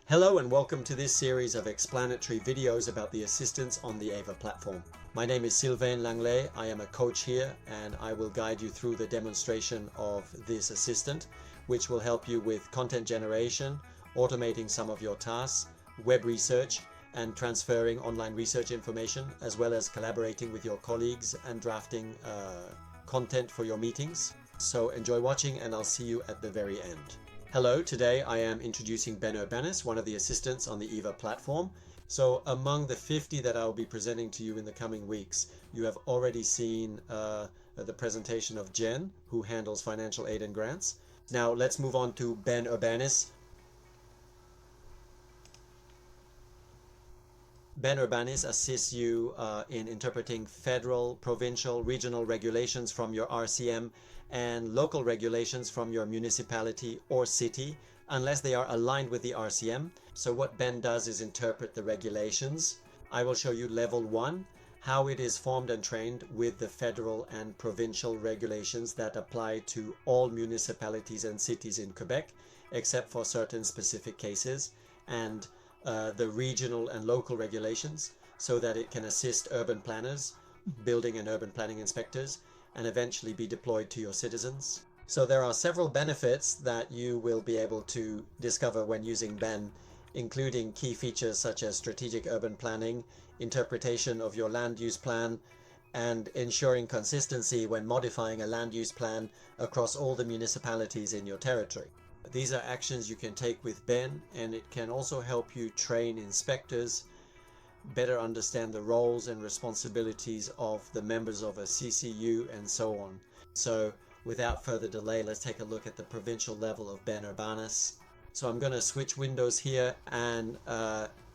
Hello and welcome to this series of explanatory videos about the assistance on the Ava platform. My name is Sylvain Langlais. I am a coach here and I will guide you through the demonstration of this assistant, which will help you with content generation, automating some of your tasks, web research, and transferring online research information, as well as collaborating with your colleagues and drafting content for your meetings. So enjoy watching and I'll see you at the very end. Hello, today I am introducing Ben Urbanis, one of the assistants on the Eva platform. So among the 50 that I'll be presenting to you in the coming weeks, you have already seen the presentation of Jen, who handles financial aid and grants. Now let's move on to Ben Urbanis. Ben Urbanis assists you in interpreting federal, provincial, regional regulations from your RCM and local regulations from your municipality or city, unless they are aligned with the RCM. So what Ben does is interpret the regulations. I will show you level 1, how it is formed and trained with the federal and provincial regulations that apply to all municipalities and cities in Quebec, except for certain specific cases, and the regional and local regulations, so that it can assist urban planners, building and urban planning inspectors, and eventually be deployed to your citizens. So there are several benefits that you will be able to discover when using Ben, including key features such as strategic urban planning, interpretation of your land use plan, and ensuring consistency when modifying a land use plan across all the municipalities in your territory. These are actions you can take with Ben, and it can also help you train inspectors, better understand the roles and responsibilities of the members of a CCU, and so on. So without further delay, let's take a look at the provincial level of Ben Urbanis. So I'm going to switch windows here and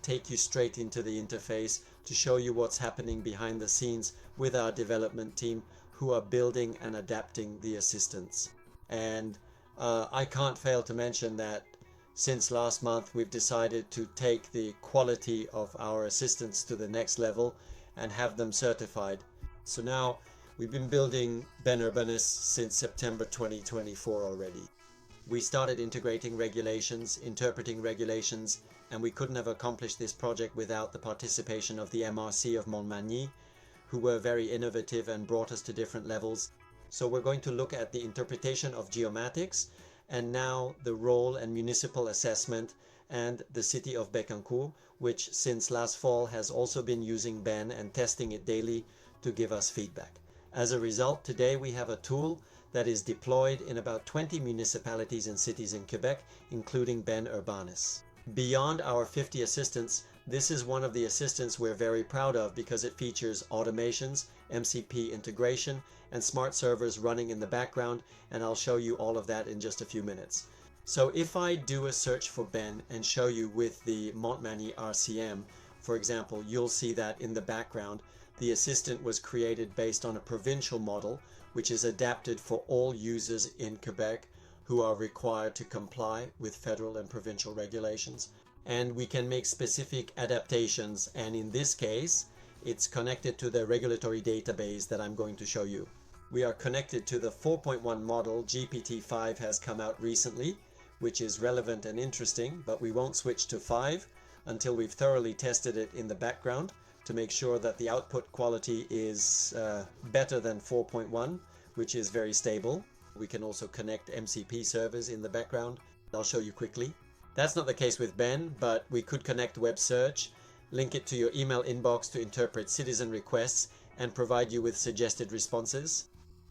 take you straight into the interface to show you what's happening behind the scenes with our development team, who are building and adapting the assistance. And I can't fail to mention that since last month we've decided to take the quality of our assistants to the next level and have them certified. So now we've been building Ben Urbanis since September 2024 already. We started integrating regulations, interpreting regulations, and we couldn't have accomplished this project without the participation of the MRC of Montmagny, who were very innovative and brought us to different levels. So we're going to look at the interpretation of geomatics, and now the role and municipal assessment, and the city of Bécancour, which since last fall has also been using Ben and testing it daily to give us feedback. As a result, today we have a tool that is deployed in about 20 municipalities and cities in Quebec, including Ben Urbanis. Beyond our 50 assistants, this is one of the assistants we're very proud of because it features automations, MCP integration, and smart servers running in the background, and I'll show you all of that in just a few minutes. So if I do a search for Ben and show you with the Montmagny RCM, for example, you'll see that in the background, the assistant was created based on a provincial model, which is adapted for all users in Quebec who are required to comply with federal and provincial regulations. And we can make specific adaptations, and in this case it's connected to the regulatory database that I'm going to show you. We are connected to the 4.1 model. GPT-5 has come out recently, which is relevant and interesting, but we won't switch to 5 until we've thoroughly tested it in the background to make sure that the output quality is better than 4.1, which is very stable. We can also connect MCP servers in the background. I'll show you quickly. That's not the case with Ben, but we could connect web search, link it to your email inbox to interpret citizen requests, and provide you with suggested responses.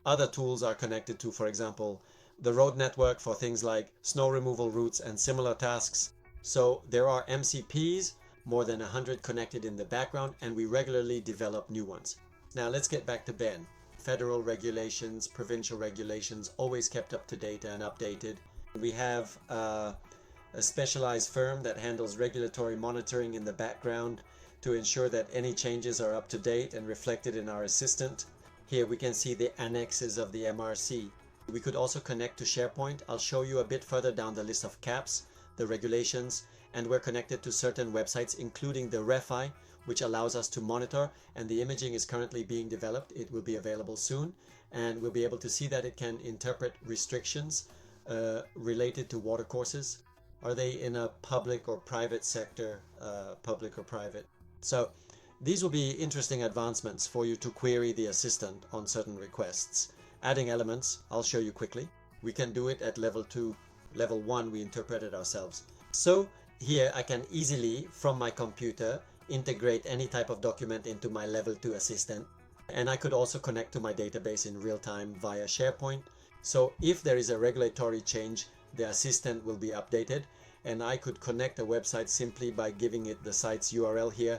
Other tools are connected to, for example, the road network for things like snow removal routes and similar tasks. So there are MCPs, more than 100 connected in the background, and we regularly develop new ones. Now let's get back to Ben. Federal regulations, provincial regulations, always kept up to date and updated. We have a specialized firm that handles regulatory monitoring in the background to ensure that any changes are up to date and reflected in our assistant. Here we can see the annexes of the MRC. We could also connect to SharePoint. I'll show you a bit further down the list of CAPs, the regulations, and we're connected to certain websites, including the REFI, which allows us to monitor, and the imaging is currently being developed. It will be available soon, and we'll be able to see that it can interpret restrictions related to water courses. Are they in a public or private sector, public or private? So these will be interesting advancements for you to query the assistant on certain requests. Adding elements, I'll show you quickly. We can do it at level 2. Level 1, we interpret it ourselves. So here I can easily, from my computer, integrate any type of document into my level 2 assistant. And I could also connect to my database in real time via SharePoint. So if there is a regulatory change, the assistant will be updated, and I could connect a website simply by giving it the site's URL here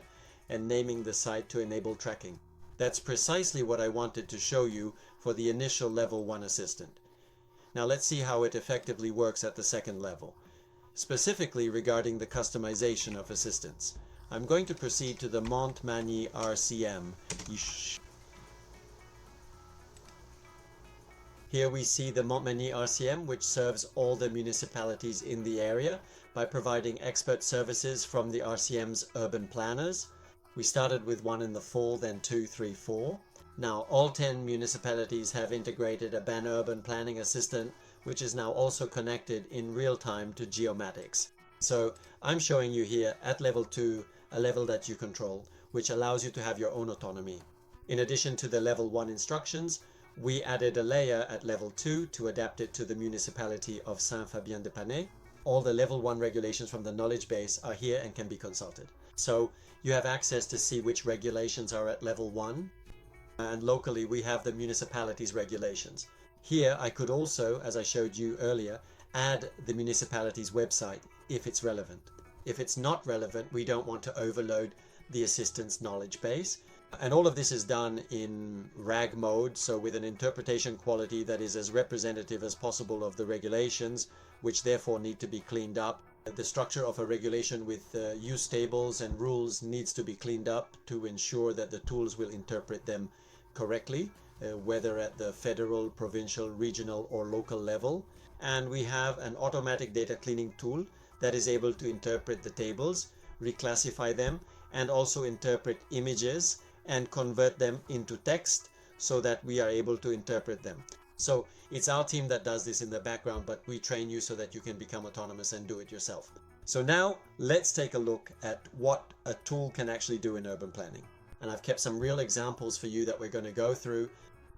and naming the site to enable tracking. That's precisely what I wanted to show you for the initial level 1 assistant. Now let's see how it effectively works at the second level. Specifically regarding the customization of assistants, I'm going to proceed to the Montmagny RCM. Here we see the Montmagny RCM, which serves all the municipalities in the area by providing expert services from the RCM's urban planners. We started with 1 in the fall, then 2, 3, 4. Now all 10 municipalities have integrated a BAN urban planning assistant, which is now also connected in real time to geomatics. So I'm showing you here at level 2 a level that you control, which allows you to have your own autonomy. In addition to the level 1 instructions, we added a layer at level 2 to adapt it to the municipality of Saint-Fabien-de-Panay. All the level 1 regulations from the knowledge base are here and can be consulted. So you have access to see which regulations are at level 1. And locally we have the municipality's regulations. Here I could also, as I showed you earlier, add the municipality's website if it's relevant. If it's not relevant, we don't want to overload the assistant's knowledge base. And all of this is done in RAG mode, so with an interpretation quality that is as representative as possible of the regulations, which therefore need to be cleaned up. The structure of a regulation with use tables and rules needs to be cleaned up to ensure that the tools will interpret them correctly, whether at the federal, provincial, regional or local level. And we have an automatic data cleaning tool that is able to interpret the tables, reclassify them, and also interpret images and convert them into text so that we are able to interpret them. So it's our team that does this in the background, but we train you so that you can become autonomous and do it yourself. So now let's take a look at what a tool can actually do in urban planning. And I've kept some real examples for you that we're going to go through.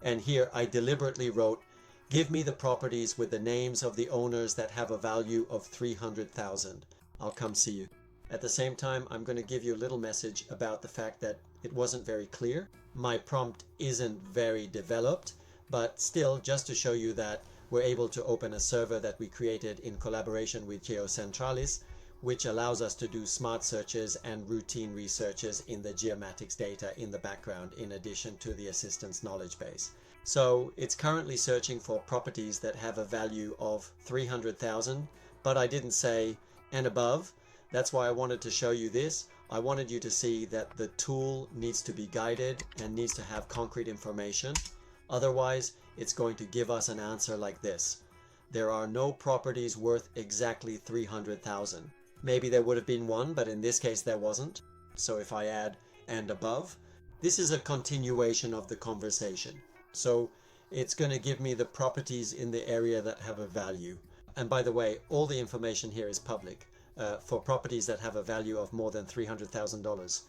And here I deliberately wrote, give me the properties with the names of the owners that have a value of 300,000. I'll come see you. At the same time, I'm going to give you a little message about the fact that it wasn't very clear. My prompt isn't very developed, but still, just to show you that we're able to open a server that we created in collaboration with geocentralis, which allows us to do smart searches and routine researches in the geomatics data in the background, in addition to the assistant's knowledge base. So it's currently searching for properties that have a value of 300,000, but I didn't say and above. That's why I wanted to show you this. I wanted you to see that the tool needs to be guided and needs to have concrete information. Otherwise, it's going to give us an answer like this. There are no properties worth exactly 300,000. Maybe there would have been one, but in this case there wasn't. So if I add and above, this is a continuation of the conversation. So it's going to give me the properties in the area that have a value. And by the way, all the information here is public for properties that have a value of more than $300,000.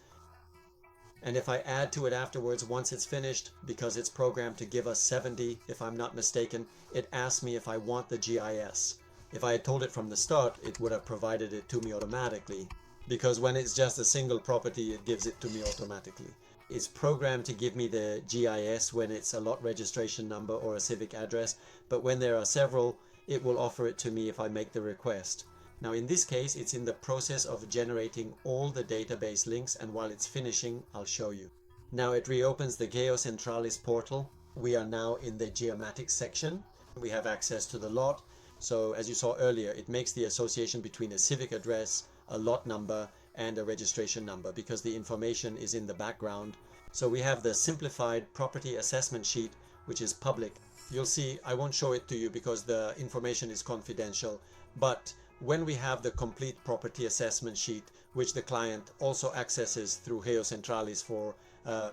And if I add to it afterwards, once it's finished, because it's programmed to give us 70, if I'm not mistaken, it asks me if I want the GIS. If I had told it from the start, it would have provided it to me automatically, because when it's just a single property, it gives it to me automatically. It's programmed to give me the GIS when it's a lot registration number or a civic address, but when there are several, it will offer it to me if I make the request. Now in this case, it's in the process of generating all the database links, and while it's finishing, I'll show you. Now it reopens the geocentralis portal. We are now in the geomatics section. We have access to the lot. So as you saw earlier, it makes the association between a civic address, a lot number, and a registration number because the information is in the background. So we have the simplified property assessment sheet, which is public. You'll see, I won't show it to you because the information is confidential, but when we have the complete property assessment sheet, which the client also accesses through geocentralis for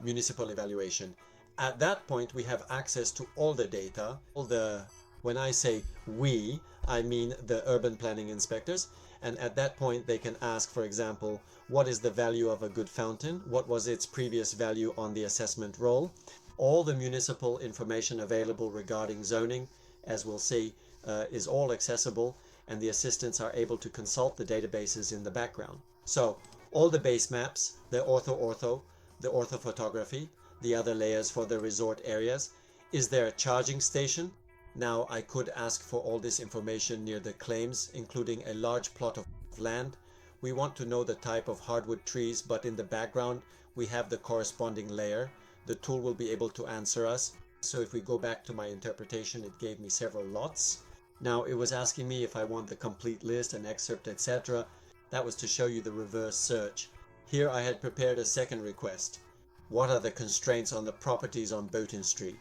municipal evaluation, at that point we have access to all the data, when I say we, I mean the urban planning inspectors, And at that point, they can ask, for example, what is the value of a good fountain? What was its previous value on the assessment roll? All the municipal information available regarding zoning, as we'll see, is all accessible, and the assistants are able to consult the databases in the background. So all the base maps, the ortho-ortho, the orthophotography, the other layers for the resort areas. Is there a charging station? Now I could ask for all this information near the claims, including a large plot of land. We want to know the type of hardwood trees, but in the background we have the corresponding layer. The tool will be able to answer us. So if we go back to my interpretation, it gave me several lots. Now it was asking me if I want the complete list, an excerpt, etc. That was to show you the reverse search. Here I had prepared a second request. What are the constraints on the properties on Boughton Street?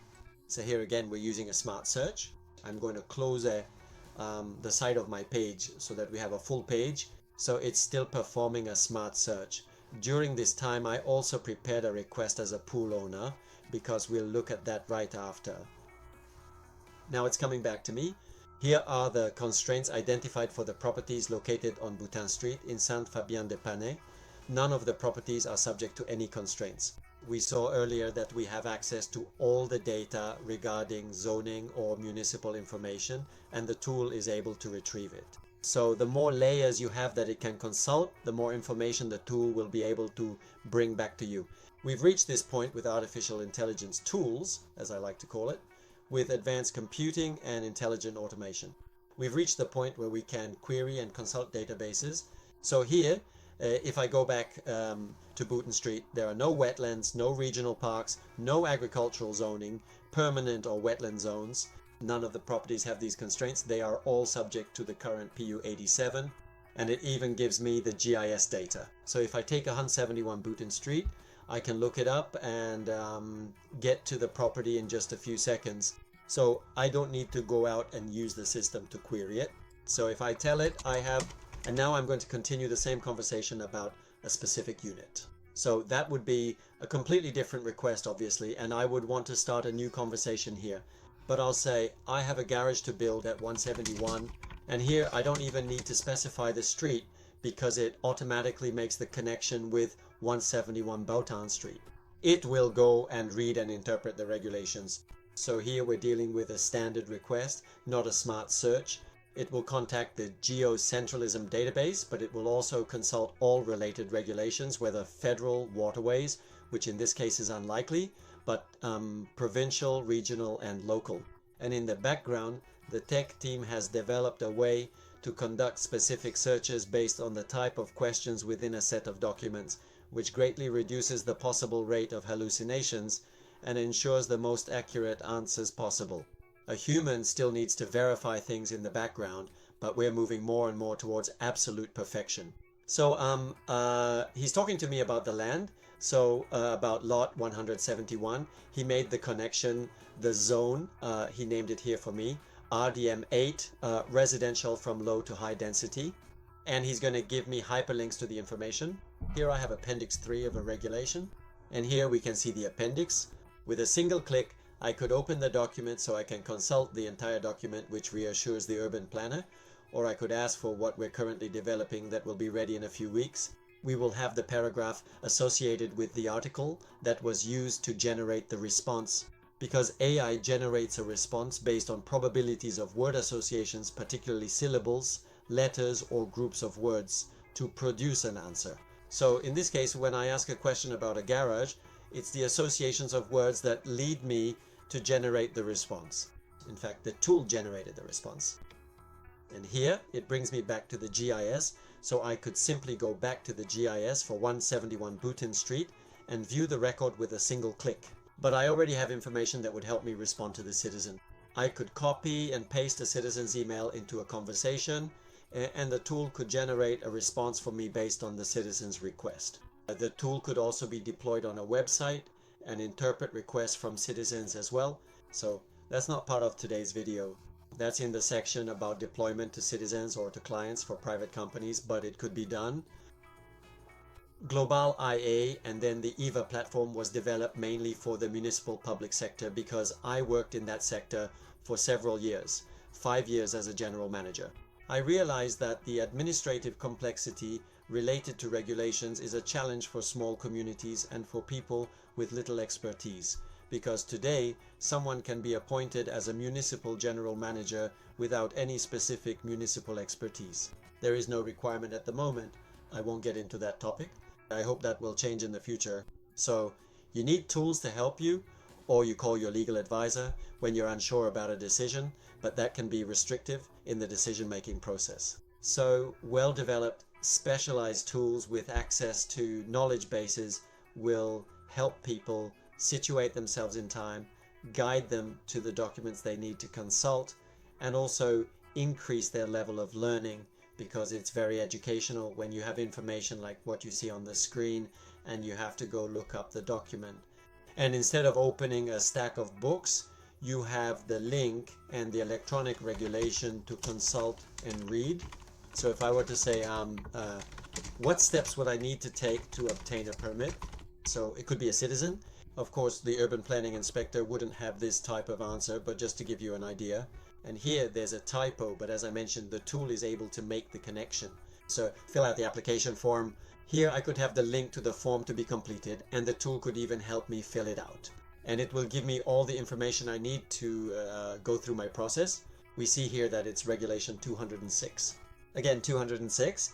So here again we're using a smart search. I'm going to close the side of my page so that we have a full page. So it's still performing a smart search. During this time I also prepared a request as a pool owner, because we'll look at that right after. Now it's coming back to me. Here are the constraints identified for the properties located on Boutin Street in Saint-Fabien-de-Panay. None of the properties are subject to any constraints. We saw earlier that we have access to all the data regarding zoning or municipal information, and the tool is able to retrieve it. So the more layers you have that it can consult, the more information the tool will be able to bring back to you. We've reached this point with artificial intelligence tools, as I like to call it, with advanced computing and intelligent automation. We've reached the point where we can query and consult databases. So here, if I go back to Boughton Street, there are no wetlands, no regional parks, no agricultural zoning, permanent or wetland zones. None of the properties have these constraints. They are all subject to the current PU 87, and it even gives me the GIS data. So if I take 171 Boughton Street, I can look it up and get to the property in just a few seconds. So I don't need to go out and use the system to query it. So if I tell it, I have, and now I'm going to continue the same conversation about a specific unit. So that would be a completely different request, obviously, and I would want to start a new conversation here. But I'll say, I have a garage to build at 171, and here I don't even need to specify the street because it automatically makes the connection with 171 Boutin Street. It will go and read and interpret the regulations. So here we're dealing with a standard request, not a smart search. It will contact the geocentralism database, but it will also consult all related regulations, whether federal, waterways, which in this case is unlikely, but provincial, regional, and local. And in the background, the tech team has developed a way to conduct specific searches based on the type of questions within a set of documents, which greatly reduces the possible rate of hallucinations and ensures the most accurate answers possible. A human still needs to verify things in the background, but we're moving more and more towards absolute perfection. So he's talking to me about the land. So about lot 171, he made the connection, the zone, he named it here for me, RDM8, residential from low to high density. And he's going to give me hyperlinks to the information. Here I have Appendix 3 of a regulation. And here we can see the appendix. With a single click, I could open the document so I can consult the entire document, which reassures the urban planner. Or I could ask for what we're currently developing that will be ready in a few weeks. We will have the paragraph associated with the article that was used to generate the response, because AI generates a response based on probabilities of word associations, particularly syllables, letters, or groups of words, to produce an answer. So in this case, when I ask a question about a garage, it's the associations of words that lead me to generate the response. In fact, the tool generated the response. And here it brings me back to the GIS, so I could simply go back to the GIS for 171 Boughton Street and view the record with a single click. But I already have information that would help me respond to the citizen. I could copy and paste a citizen's email into a conversation, and the tool could generate a response for me based on the citizen's request. The tool could also be deployed on a website and interpret requests from citizens as well. So that's not part of today's video. That's in the section about deployment to citizens or to clients for private companies, but it could be done. Global IA and then the EVA platform was developed mainly for the municipal public sector because I worked in that sector for several years, 5 years as a general manager. I realize that the administrative complexity related to regulations is a challenge for small communities and for people with little expertise, because today someone can be appointed as a municipal general manager without any specific municipal expertise. There is no requirement at the moment. I won't get into that topic. I hope that will change in the future. So you need tools to help you, or you call your legal advisor when you're unsure about a decision, but that can be restrictive in the decision-making process. So well-developed, specialized tools with access to knowledge bases will help people situate themselves in time, guide them to the documents they need to consult, and also increase their level of learning, because it's very educational when you have information like what you see on the screen and you have to go look up the document. And instead of opening a stack of books, you have the link and the electronic regulation to consult and read. So if I were to say, what steps would I need to take to obtain a permit? So it could be a citizen. Of course, the urban planning inspector wouldn't have this type of answer, but just to give you an idea. And here there's a typo, but as I mentioned, the tool is able to make the connection. So fill out the application form. Here I could have the link to the form to be completed, and the tool could even help me fill it out. And it will give me all the information I need to go through my process. We see here that it's regulation 206. Again, 206.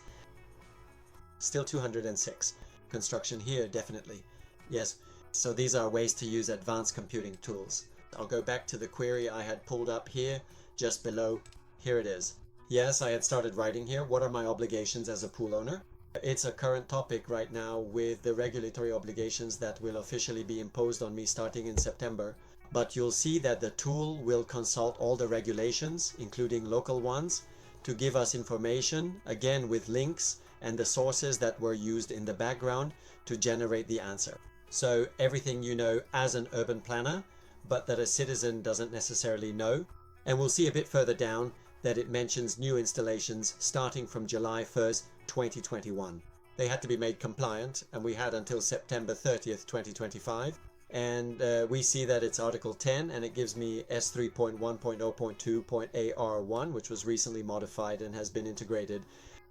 Still 206. Construction here, definitely. Yes. So these are ways to use advanced computing tools. I'll go back to the query I had pulled up here, just below. Here it is. Yes, I had started writing here. What are my obligations as a pool owner? It's a current topic right now with the regulatory obligations that will officially be imposed on me starting in September. But you'll see that the tool will consult all the regulations, including local ones, to give us information, again with links and the sources that were used in the background to generate the answer. So everything you know as an urban planner, but that a citizen doesn't necessarily know. And we'll see a bit further down that it mentions new installations starting from July 1st, 2021. They had to be made compliant, and we had until September 30th, 2025. And we see that it's Article 10, and it gives me S3.1.0.2.AR1, which was recently modified and has been integrated.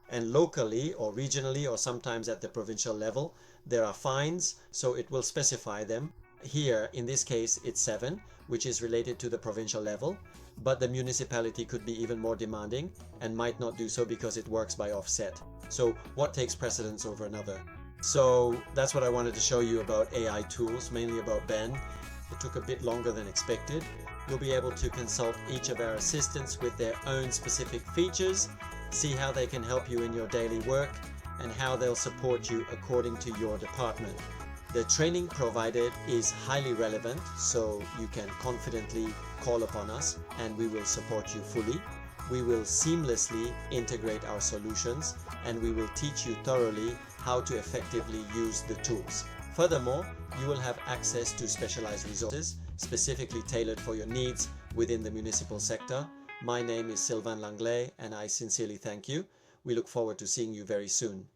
And locally or regionally or sometimes at the provincial level, there are fines, so it will specify them. Here, in this case, it's 7, which is related to the provincial level, but the municipality could be even more demanding and might not do so because it works by offset. So what takes precedence over another? So that's what I wanted to show you about AI tools, mainly about Ben. It took a bit longer than expected. You'll be able to consult each of our assistants with their own specific features, see how they can help you in your daily work, and how they'll support you according to your department. The training provided is highly relevant, so you can confidently call upon us and we will support you fully. We will seamlessly integrate our solutions and we will teach you thoroughly how to effectively use the tools. Furthermore, you will have access to specialized resources specifically tailored for your needs within the municipal sector. My name is Sylvain Langlais and I sincerely thank you. We look forward to seeing you very soon.